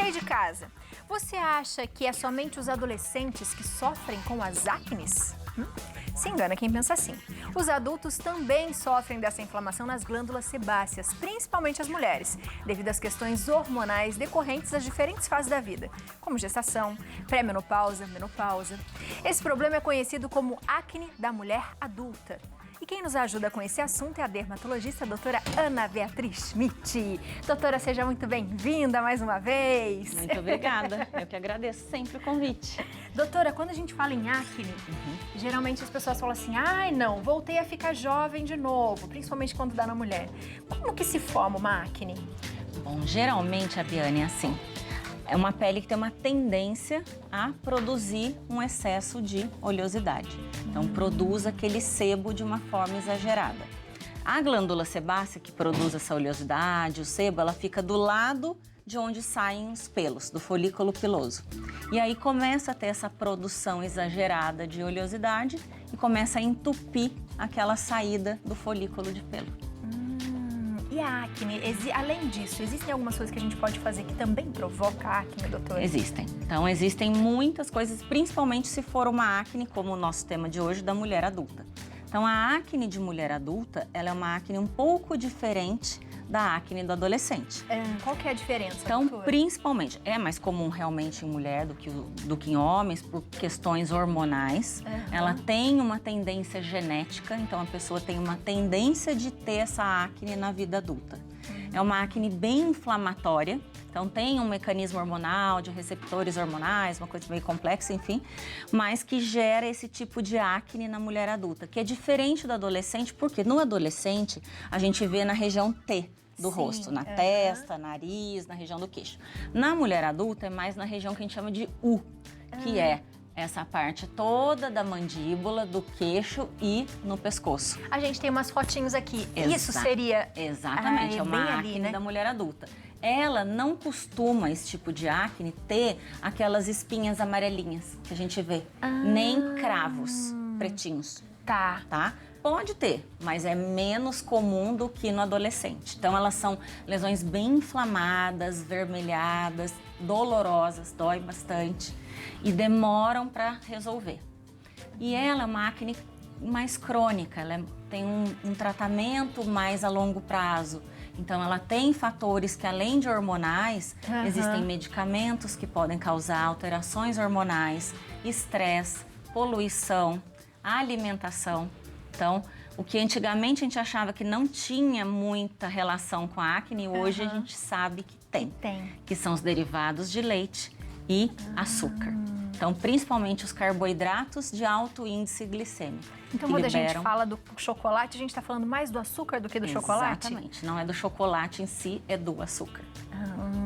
Você aí de casa, você acha que é somente os adolescentes que sofrem com as acnes? Se engana quem pensa assim. Os adultos também sofrem dessa inflamação nas glândulas sebáceas, principalmente as mulheres, devido às questões hormonais decorrentes das diferentes fases da vida, como gestação, pré-menopausa, menopausa. Esse problema é conhecido como acne da mulher adulta. E quem nos ajuda com esse assunto é a dermatologista doutora Ana Beatriz Schmidt. Doutora, seja muito bem-vinda mais uma vez. Muito obrigada, eu que agradeço sempre o convite. Doutora, quando a gente fala em acne, geralmente as pessoas falam assim, ai não, voltei a ficar jovem de novo, principalmente quando dá na mulher. Como que se forma uma acne? Bom, geralmente, a Biane, é assim, é uma pele que tem uma tendência a produzir um excesso de oleosidade. Então, produz aquele sebo de uma forma exagerada. A glândula sebácea, que produz essa oleosidade, o sebo, ela fica do lado de onde saem os pelos, do folículo piloso. E aí começa a ter essa produção exagerada de oleosidade e começa a entupir aquela saída do folículo de pelo. E a acne, além disso, existem algumas coisas que a gente pode fazer que também provoca acne, doutora? Existem. Então, existem muitas coisas, principalmente se for uma acne, como o nosso tema de hoje, da mulher adulta. Então, a acne de mulher adulta, ela é uma acne um pouco diferente da acne do adolescente. Qual que é a diferença, então, doutora? Principalmente, é mais comum realmente em mulher do que em homens, por questões hormonais. Ela tem uma tendência genética, então a pessoa tem uma tendência de ter essa acne na vida adulta. É uma acne bem inflamatória, então tem um mecanismo hormonal, de receptores hormonais, uma coisa meio complexa, enfim, mas que gera esse tipo de acne na mulher adulta, que é diferente do adolescente, porque no adolescente a gente vê na região T do rosto, na testa, nariz, na região do queixo. Na mulher adulta é mais na região que a gente chama de U, que é essa parte toda da mandíbula, do queixo e no pescoço. A gente tem umas fotinhos aqui. Isso seria... Exatamente, é uma ali, acne né? da mulher adulta. Ela não costuma, esse tipo de acne, ter aquelas espinhas amarelinhas que a gente vê, nem cravos pretinhos. Tá? Pode ter, mas é menos comum do que no adolescente. Então, elas são lesões bem inflamadas, vermelhadas, dolorosas, dói bastante e demoram para resolver. E ela é uma acne mais crônica, ela tem um tratamento mais a longo prazo. Então, ela tem fatores que, além de hormonais, existem medicamentos que podem causar alterações hormonais, estresse, poluição, alimentação. Então, o que antigamente a gente achava que não tinha muita relação com a acne, hoje a gente sabe que tem. Que são os derivados de leite e açúcar. Então, principalmente os carboidratos de alto índice glicêmico. Então, quando a gente fala do chocolate, a gente está falando mais do açúcar do que do chocolate? Exatamente. Não é do chocolate em si, é do açúcar.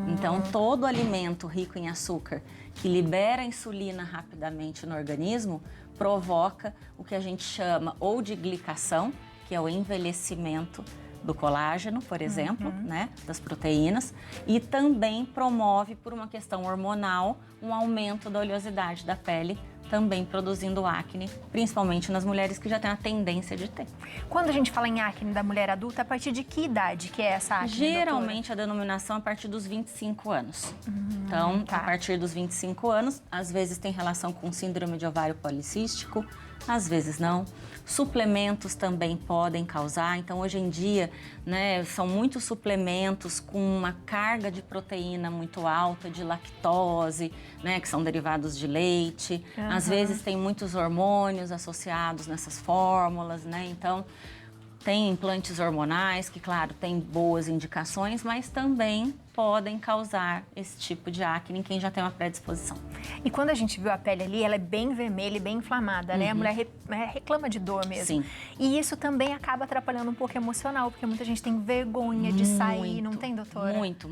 Então, todo alimento rico em açúcar que libera insulina rapidamente no organismo provoca o que a gente chama ou de glicação, que é o envelhecimento do colágeno, por exemplo, né, das proteínas, e também promove, por uma questão hormonal, um aumento da oleosidade da pele, também produzindo acne, principalmente nas mulheres que já têm a tendência de ter. Quando a gente fala em acne da mulher adulta, a partir de que idade que é essa acne, geralmente, doutora? A denominação é a partir dos 25 anos. Então, a partir dos 25 anos, às vezes tem relação com síndrome de ovário policístico, às vezes não. Suplementos também podem causar. Então, hoje em dia, né, são muitos suplementos com uma carga de proteína muito alta, de lactose, né, que são derivados de leite. Às vezes tem muitos hormônios associados nessas fórmulas, né? Então, tem implantes hormonais que, claro, tem boas indicações, mas também podem causar esse tipo de acne em quem já tem uma predisposição. E quando a gente viu a pele ali, ela é bem vermelha e bem inflamada, né? A mulher reclama de dor mesmo. Sim. E isso também acaba atrapalhando um pouco emocional, porque muita gente tem vergonha de sair, não tem, doutora? Muito.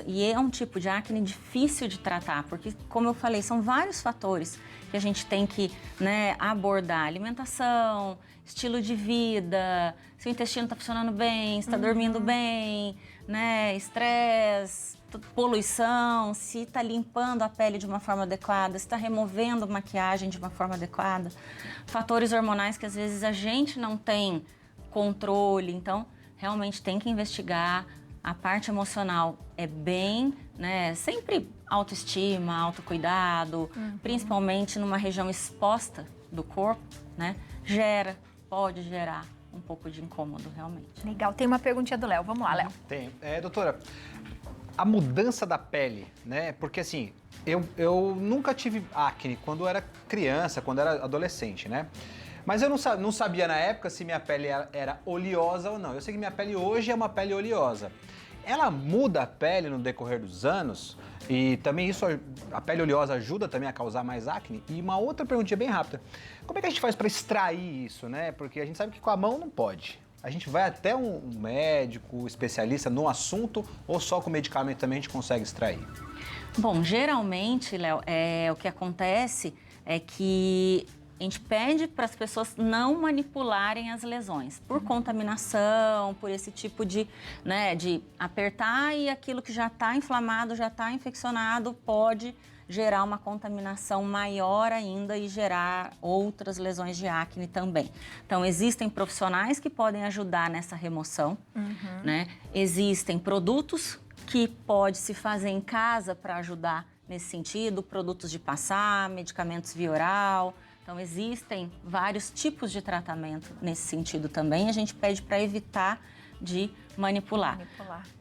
E é um tipo de acne difícil de tratar, porque, como eu falei, são vários fatores que a gente tem que, né, abordar. Alimentação, estilo de vida, se o intestino está funcionando bem, se está dormindo bem, né, estresse, poluição, se está limpando a pele de uma forma adequada, se está removendo maquiagem de uma forma adequada, fatores hormonais que às vezes a gente não tem controle, então realmente tem que investigar, A parte emocional é bem, né, sempre autoestima, autocuidado, principalmente numa região exposta do corpo, né, pode gerar um pouco de incômodo, realmente. Legal. Tem uma perguntinha do Léo. Vamos lá, Léo. Tem. Doutora, a mudança da pele, né? Porque assim, eu nunca tive acne quando era criança, quando era adolescente, né? Mas eu não sabia na época se minha pele era oleosa ou não. Eu sei que minha pele hoje é uma pele oleosa. Ela muda a pele no decorrer dos anos e também a pele oleosa ajuda também a causar mais acne. E uma outra perguntinha bem rápida. Como é que a gente faz para extrair isso, né? Porque a gente sabe que com a mão não pode. A gente vai até um médico, especialista no assunto ou só com medicamento também a gente consegue extrair? Bom, geralmente, Léo, o que acontece é que a gente pede para as pessoas não manipularem as lesões por contaminação, por esse tipo de, né, de apertar e aquilo que já está inflamado, já está infeccionado, pode gerar uma contaminação maior ainda e gerar outras lesões de acne também. Então, existem profissionais que podem ajudar nessa remoção, né? Existem produtos que pode se fazer em casa para ajudar nesse sentido, produtos de passar, medicamentos via oral. Então, existem vários tipos de tratamento nesse sentido também. A gente pede para evitar de manipular.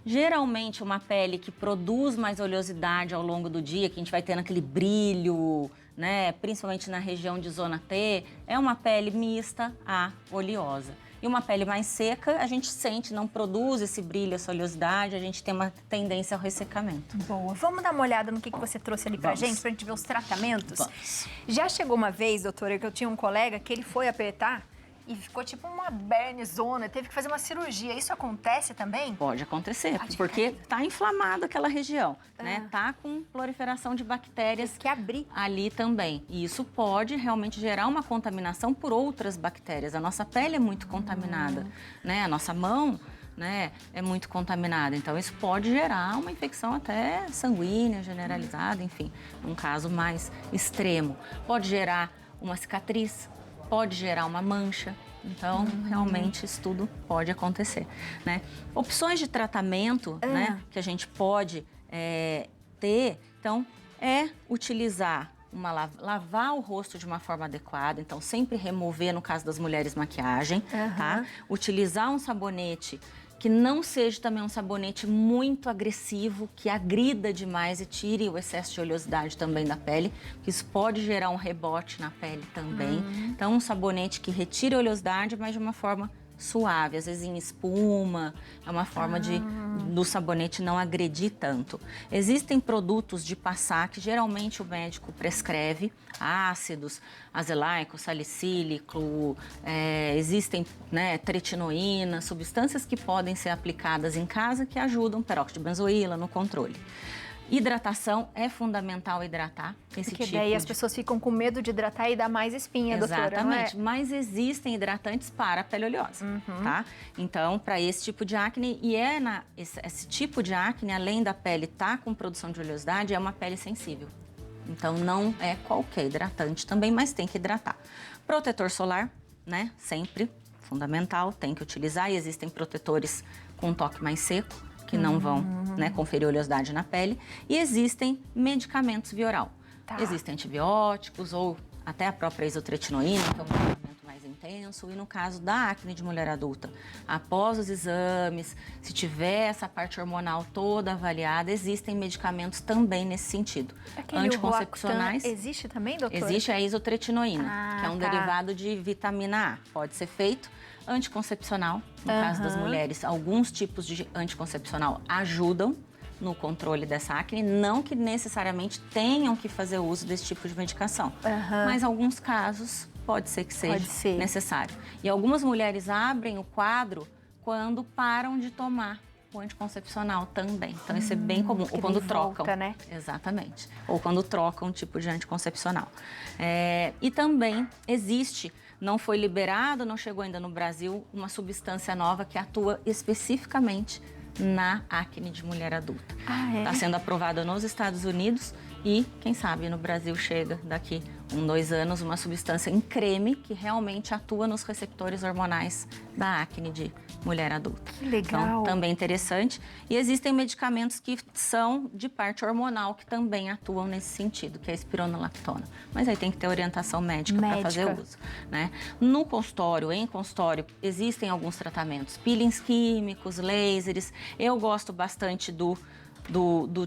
Geralmente, uma pele que produz mais oleosidade ao longo do dia, que a gente vai tendo aquele brilho, né, principalmente na região de zona T, é uma pele mista a oleosa. E uma pele mais seca, a gente sente, não produz esse brilho, essa oleosidade, a gente tem uma tendência ao ressecamento. Boa. Vamos dar uma olhada no que você trouxe ali pra gente ver os tratamentos? Vamos. Já chegou uma vez, doutora, que eu tinha um colega que ele foi apertar e ficou tipo uma bernezona, teve que fazer uma cirurgia. Isso acontece também? Pode acontecer, porque tá inflamado aquela região, né? Tá com proliferação de bactérias que abrir ali também. E isso pode realmente gerar uma contaminação por outras bactérias. A nossa pele é muito contaminada, né? A nossa mão, né, é muito contaminada. Então, isso pode gerar uma infecção até sanguínea, generalizada, enfim, um caso mais extremo. Pode gerar uma cicatriz, pode gerar uma mancha, então realmente isso tudo pode acontecer, né? Opções de tratamento, né, que a gente pode ter, então, utilizar lavar o rosto de uma forma adequada, então sempre remover, no caso das mulheres, maquiagem, tá? Utilizar um sabonete que não seja também um sabonete muito agressivo, que agrida demais e tire o excesso de oleosidade também da pele, que isso pode gerar um rebote na pele também. Então, um sabonete que retire a oleosidade, mas de uma forma suave, às vezes em espuma, é uma forma do sabonete não agredir tanto. Existem produtos de passar que geralmente o médico prescreve, ácidos, azelaico, salicílico, existem, né, tretinoína, substâncias que podem ser aplicadas em casa que ajudam peróxido de benzoíla no controle. Hidratação, é fundamental hidratar esse Porque tipo daí as pessoas ficam com medo de hidratar e dá mais espinha, doutora, Exatamente, não é? mas existem hidratantes para a pele oleosa, tá? Então, para esse tipo de acne, esse tipo de acne, além da pele estar com produção de oleosidade, é uma pele sensível. Então, não é qualquer hidratante também, mas tem que hidratar. Protetor solar, né? Sempre fundamental, tem que utilizar. E existem protetores com um toque mais seco, que não vão, né, conferir oleosidade na pele. E existem medicamentos via oral. Existem antibióticos ou até a própria isotretinoína, que é um tratamento mais intenso. E no caso da acne de mulher adulta, após os exames, se tiver essa parte hormonal toda avaliada, existem medicamentos também nesse sentido. Anticoncepcionais. Existe também, doutora? Existe a isotretinoína, que é um derivado de vitamina A. Pode ser feito. Anticoncepcional, no caso das mulheres, alguns tipos de anticoncepcional ajudam no controle dessa acne, não que necessariamente tenham que fazer uso desse tipo de medicação, mas em alguns casos pode ser que seja necessário. E algumas mulheres abrem o quadro quando param de tomar o anticoncepcional também. Então, isso é bem comum. Ou quando trocam. Né? Exatamente. Ou quando trocam um tipo de anticoncepcional. E também existe, não foi liberado, não chegou ainda no Brasil, uma substância nova que atua especificamente na acne de mulher adulta. Está sendo aprovada nos Estados Unidos E, quem sabe, no Brasil chega daqui 1, 2 anos uma substância em creme que realmente atua nos receptores hormonais da acne de mulher adulta. Que legal. Então, também interessante. E existem medicamentos que são de parte hormonal que também atuam nesse sentido, que é a espironolactona. Mas aí tem que ter orientação médica para fazer uso, né? No consultório, em consultório, existem alguns tratamentos, peelings químicos, lasers. Eu gosto bastante do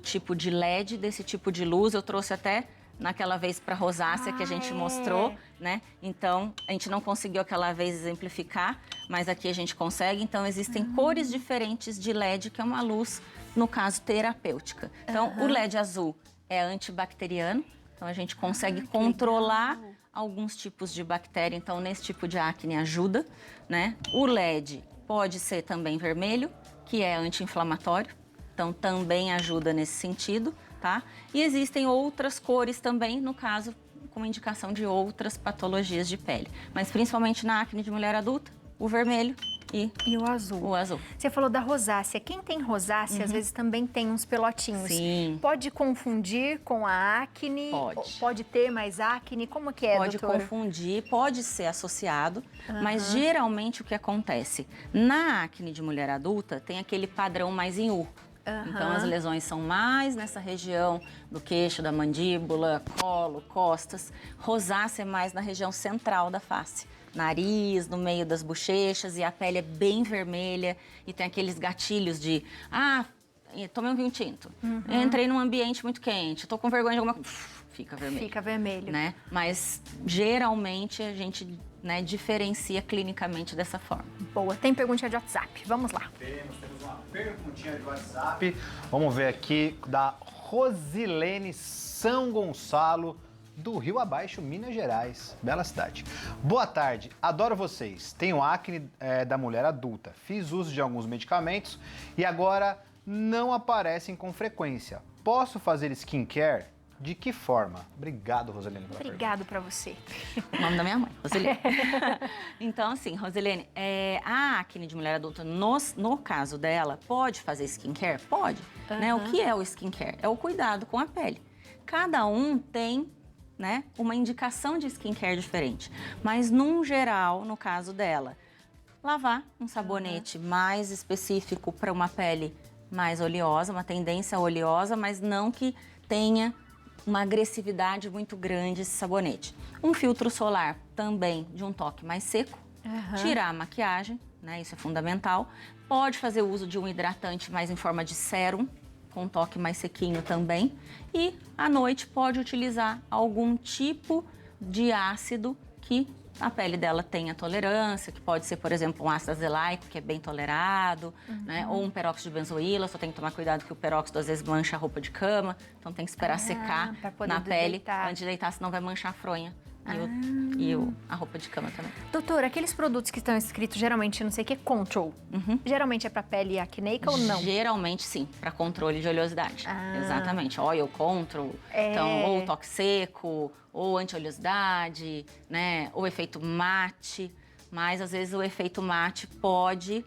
tipo de LED, desse tipo de luz. Eu trouxe até naquela vez para rosácea que a gente mostrou, né? Então, a gente não conseguiu aquela vez exemplificar, mas aqui a gente consegue. Então, existem cores diferentes de LED, que é uma luz, no caso, terapêutica. Então, o LED azul é antibacteriano, então a gente consegue controlar alguns tipos de bactéria. Então, nesse tipo de acne ajuda, né? O LED pode ser também vermelho, que é anti-inflamatório. Então, também ajuda nesse sentido, tá? E existem outras cores também, no caso, com indicação de outras patologias de pele. Mas, principalmente na acne de mulher adulta, o vermelho e o azul. O azul. Você falou da rosácea. Quem tem rosácea, às vezes, também tem uns pelotinhos. Sim. Pode confundir com a acne? Pode. Pode ter mais acne? Como que é, Pode doutora? confundir, pode ser associado, mas geralmente o que acontece? Na acne de mulher adulta, tem aquele padrão mais em U. Então, as lesões são mais nessa região do queixo, da mandíbula, colo, costas. Rosácea é mais na região central da face. Nariz, no meio das bochechas, e a pele é bem vermelha. E tem aqueles gatilhos de, tomei um vinho tinto, entrei num ambiente muito quente, tô com vergonha de alguma coisa, fica vermelho. Fica vermelho. Né? Mas, geralmente, a gente diferencia clinicamente dessa forma. Boa. Tem perguntinha de WhatsApp. Vamos lá. Temos uma perguntinha de WhatsApp. Vamos ver aqui da Rosilene São Gonçalo, do Rio Abaixo, Minas Gerais. Bela cidade. Boa tarde, adoro vocês. Tenho acne da mulher adulta. Fiz uso de alguns medicamentos e agora não aparecem com frequência. Posso fazer skincare? De que forma? Obrigado, Rosilene. Obrigado para você. O nome da minha mãe, Rosilene. Então, assim, Rosilene, a acne de mulher adulta, no caso dela, pode fazer skincare? Pode. Né? O que é o skincare? É o cuidado com a pele. Cada um tem, né, uma indicação de skincare diferente. Mas, num geral, no caso dela, lavar um sabonete mais específico para uma pele mais oleosa, uma tendência oleosa, mas não que tenha uma agressividade muito grande esse sabonete. Um filtro solar também de um toque mais seco, tirar a maquiagem, né, isso é fundamental. Pode fazer uso de um hidratante mais em forma de sérum, com um toque mais sequinho também. E à noite pode utilizar algum tipo de ácido que a pele dela tenha tolerância, que pode ser, por exemplo, um ácido azelaico, que é bem tolerado, né? Ou um peróxido de benzoíla, só tem que tomar cuidado que o peróxido às vezes mancha a roupa de cama, então tem que esperar secar na pele antes de deitar, senão vai manchar a fronha. A roupa de cama também. Doutora, aqueles produtos que estão escritos geralmente, não sei o que, control, geralmente é para pele acneica ou não? Geralmente sim, para controle de oleosidade. Exatamente, oil control, então ou toque seco, ou anti-oleosidade, né, ou efeito mate, mas às vezes o efeito mate pode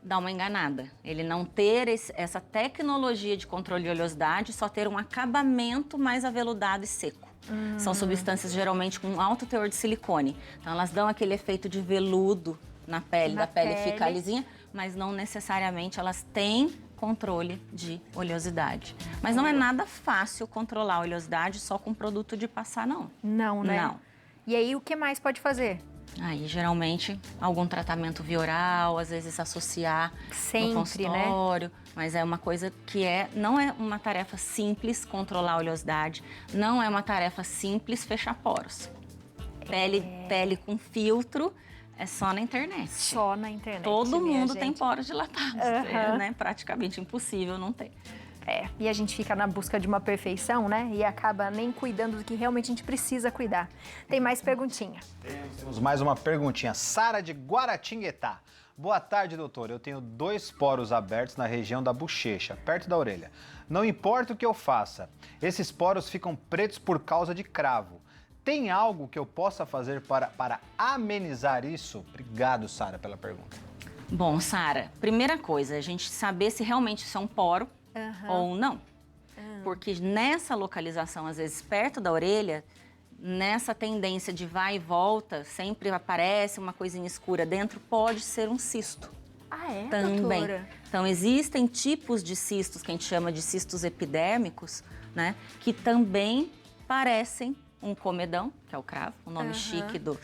dar uma enganada. Ele não ter essa tecnologia de controle de oleosidade, só ter um acabamento mais aveludado e seco. São substâncias geralmente com alto teor de silicone. Então, elas dão aquele efeito de veludo na pele, da pele fica lisinha, mas não necessariamente elas têm controle de oleosidade. Mas não é nada fácil controlar a oleosidade só com produto de passar, não. Não, né? Não. E aí, o que mais pode fazer? Aí, geralmente, algum tratamento via oral, às vezes associar no consultório, né? Mas é uma coisa que não é uma tarefa simples controlar a oleosidade, não é uma tarefa simples fechar poros. Pele com filtro é só na internet. Só na internet. Todo mundo tem poros dilatados, né? Praticamente impossível não ter. E a gente fica na busca de uma perfeição, né? E acaba nem cuidando do que realmente a gente precisa cuidar. Tem mais perguntinha. Temos mais uma perguntinha. Sara de Guaratinguetá. Boa tarde, doutor. Eu tenho 2 poros abertos na região da bochecha, perto da orelha. Não importa o que eu faça, esses poros ficam pretos por causa de cravo. Tem algo que eu possa fazer para amenizar isso? Obrigado, Sara, pela pergunta. Bom, Sara, primeira coisa, a gente saber se realmente isso é um poro ou não. Porque nessa localização, às vezes perto da orelha, nessa tendência de vai e volta, sempre aparece uma coisinha escura dentro, pode ser um cisto. Ah, é, também. doutora? Então, existem tipos de cistos, que a gente chama de cistos epidérmicos, né? Que também parecem um comedão, que é o cravo. O nome chique do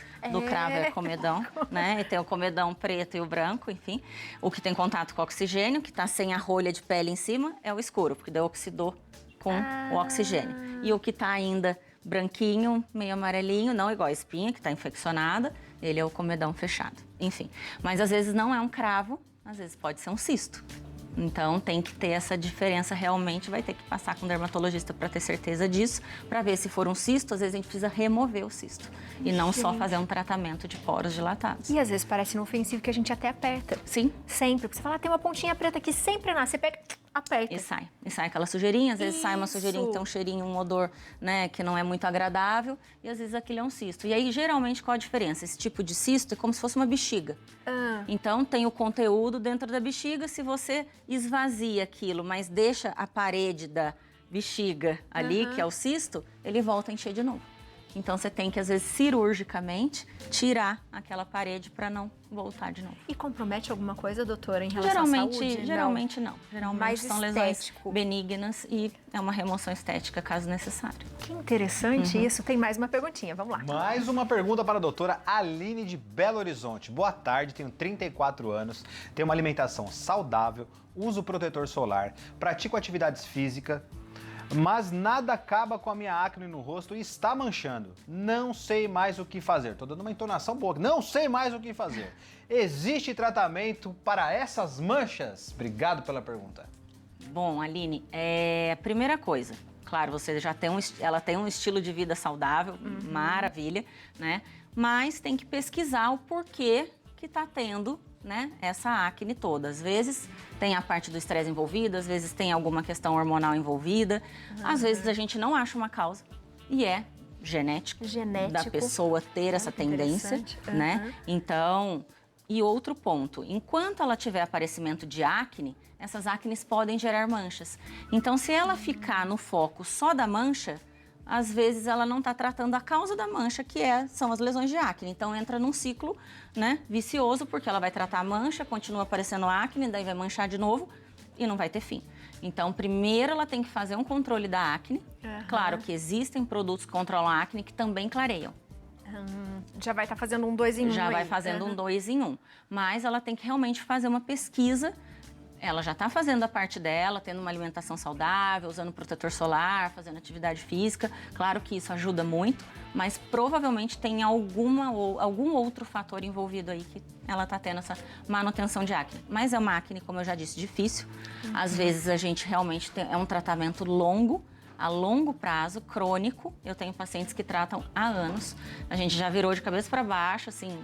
cravo é comedão, né? E tem o comedão preto e o branco, enfim. O que tem contato com oxigênio, que está sem a rolha de pele em cima, é o escuro, porque daí oxidou com o oxigênio. E o que está ainda branquinho, meio amarelinho, não igual a espinha, que está infeccionada, ele é o comedão fechado. Enfim, mas às vezes não é um cravo, às vezes pode ser um cisto. Então tem que ter essa diferença realmente, vai ter que passar com o dermatologista para ter certeza disso, para ver se for um cisto, às vezes a gente precisa remover o cisto e não só fazer um tratamento de poros dilatados. E às vezes parece inofensivo que a gente até aperta. Sim. Sempre, porque você fala, tem uma pontinha preta aqui, sempre nasce, você pega, aperta. E sai aquela sujeirinha, às vezes sai uma sujeirinha que tem um cheirinho, um odor, né, que não é muito agradável, e às vezes aquilo é um cisto. E aí, geralmente, qual a diferença? Esse tipo de cisto é como se fosse uma bexiga. Então, tem o conteúdo dentro da bexiga, se você esvazia aquilo, mas deixa a parede da bexiga ali, que é o cisto, ele volta a encher de novo. Então, você tem que, às vezes, cirurgicamente, tirar aquela parede para não voltar de novo. E compromete alguma coisa, doutora, em relação à saúde? Geralmente não. Geralmente mais são lesões benignas e é uma remoção estética, caso necessário. Que interessante isso. Tem mais uma perguntinha, vamos lá. Mais uma pergunta para a doutora Aline de Belo Horizonte. Boa tarde, tenho 34 anos, tenho uma alimentação saudável, uso protetor solar, pratico atividades físicas, mas nada acaba com a minha acne no rosto e está manchando. Não sei mais o que fazer. Estou dando uma entonação boa. Não sei mais o que fazer. Existe tratamento para essas manchas? Obrigado pela pergunta. Bom, Aline, a primeira coisa, claro, você já tem ela tem um estilo de vida saudável, maravilha, né? Mas tem que pesquisar o porquê que está tendo, né, essa acne toda. Às vezes tem a parte do estresse envolvida, às vezes tem alguma questão hormonal envolvida, às vezes a gente não acha uma causa e é genético. Da pessoa ter essa tendência, né? Então, e outro ponto, enquanto ela tiver aparecimento de acne, essas acnes podem gerar manchas. Então, se ela ficar no foco só da mancha, às vezes ela não está tratando a causa da mancha, que são as lesões de acne. Então entra num ciclo, né, vicioso, porque ela vai tratar a mancha, continua aparecendo acne, daí vai manchar de novo e não vai ter fim. Então, primeiro ela tem que fazer um controle da acne. Claro que existem produtos que controlam a acne que também clareiam. Já vai estar fazendo um 2 em 1 Já vai fazendo um 2 em 1. Mas ela tem que realmente fazer uma pesquisa. Ela já está fazendo a parte dela, tendo uma alimentação saudável, usando protetor solar, fazendo atividade física. Claro que isso ajuda muito, mas provavelmente tem algum outro fator envolvido aí que ela está tendo essa manutenção de acne. Mas é uma acne, como eu já disse, difícil. Às vezes a gente realmente é um tratamento longo, a longo prazo, crônico. Eu tenho pacientes que tratam há anos. A gente já virou de cabeça para baixo, assim,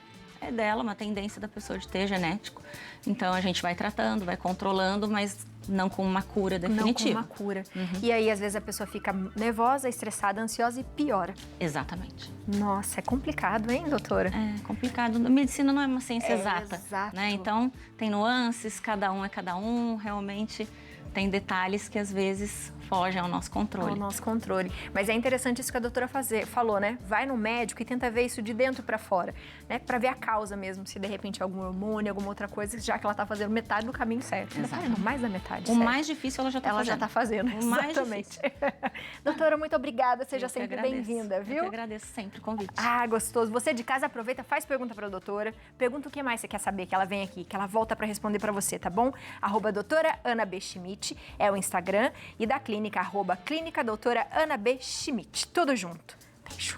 é dela, uma tendência da pessoa de ter genético. Então, a gente vai tratando, vai controlando, mas não com uma cura definitiva. Não com uma cura. E aí, às vezes, a pessoa fica nervosa, estressada, ansiosa e piora. Exatamente. Nossa, é complicado, hein, doutora? É complicado. A medicina não é uma ciência exata. Exato. Né? Então, tem nuances, cada um é cada um, realmente tem detalhes que, às vezes, fogem ao nosso controle. Ao nosso controle. Mas é interessante isso que a doutora falou, né? Vai no médico e tenta ver isso de dentro para fora, né? Para ver a causa mesmo, se de repente algum hormônio, alguma outra coisa, já que ela tá fazendo metade do caminho certo. Exatamente. Mais da metade. O mais difícil ela já tá fazendo. Ela já tá fazendo, exatamente. Doutora, muito obrigada. Seja sempre bem-vinda, viu? Eu que agradeço sempre o convite. Ah, gostoso. Você de casa aproveita, faz pergunta para a doutora. Pergunta o que mais você quer saber, que ela vem aqui, que ela volta para responder para você, tá bom? @doutora Ana B. Schmidt é o Instagram e da clínica, @clínica doutora Ana B. Schmidt. Tudo junto. Beijo.